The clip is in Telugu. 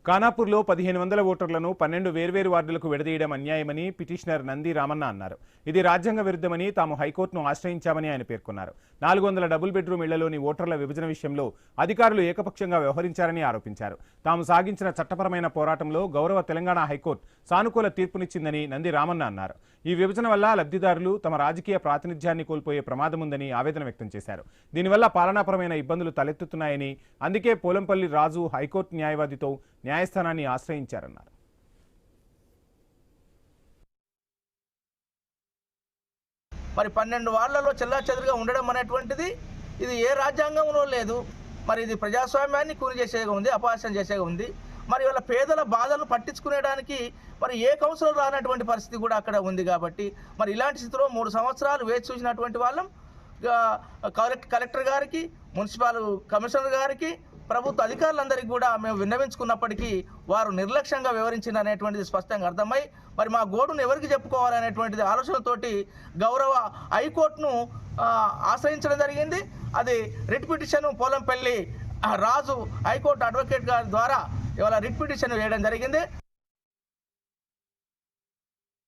ఖానాపూర్లో 1500 ఓటర్లను 12 వేర్వేరు వార్డులకు విడదీయడం అన్యాయమని పిటిషనర్ నంది రామన్న అన్నారు. ఇది రాజ్యాంగ విరుద్ధమని తాము హైకోర్టును ఆశ్రయించామని ఆయన పేర్కొన్నారు. 400 డబుల్ బెడ్రూమ్ ఇళ్లలోని ఓటర్ల విభజన విషయంలో అధికారులు ఏకపక్షంగా వ్యవహరించారని ఆరోపించారు. తాము సాగించిన చట్టపరమైన పోరాటంలో గౌరవ తెలంగాణ హైకోర్టు సానుకూల తీర్పునిచ్చిందని నంది రామన్న అన్నారు. ఈ విభజన వల్ల లబ్ధిదారులు తమ రాజకీయ ప్రాతినిధ్యాన్ని కోల్పోయే ప్రమాదం ఉందని ఆవేదన వ్యక్తం చేశారు. దీనివల్ల పాలనాపరమైన ఇబ్బందులు తలెత్తుతున్నాయని, అందుకే పోలంపల్లి రాజు హైకోర్టు న్యాయవాదితో న్యాయస్థానాన్ని ఆశ్రయించారన్నారు. మరి 12 వార్డులలో చెల్లాచెదురుగా ఉండడం అనేటువంటిది ఇది ఏ రాజ్యాంగంలో లేదు. మరి ఇది ప్రజాస్వామ్యాన్ని కూని చేసేగా ఉంది, అపహాస్యం చేసేగా ఉంది. మరి వాళ్ళ పేదల బాధలను పట్టించుకునేడానికి మరి ఏ కౌన్సిలర్ రానటువంటి పరిస్థితి కూడా అక్కడ ఉంది. కాబట్టి మరి ఇలాంటి స్థితిలో 3 సంవత్సరాలు వేచి చూసినటువంటి వాళ్ళం కలెక్టర్ గారికి, మున్సిపల్ కమిషనర్ గారికి, ప్రభుత్వ అధికారులందరికీ కూడా మేము విన్నవించుకున్నప్పటికీ వారు నిర్లక్ష్యంగా వివరించింది అనేటువంటిది స్పష్టంగా అర్థమై మరి మా గోడును ఎవరికి చెప్పుకోవాలనేటువంటిది ఆలోచనతోటి గౌరవ హైకోర్టును ఆశ్రయించడం జరిగింది. అది రిట్ పిటిషన్ పోలంపల్లి రాజు హైకోర్టు అడ్వకేట్ గారి ద్వారా ఇవాళ రిట్ పిటిషన్ వేయడం జరిగింది.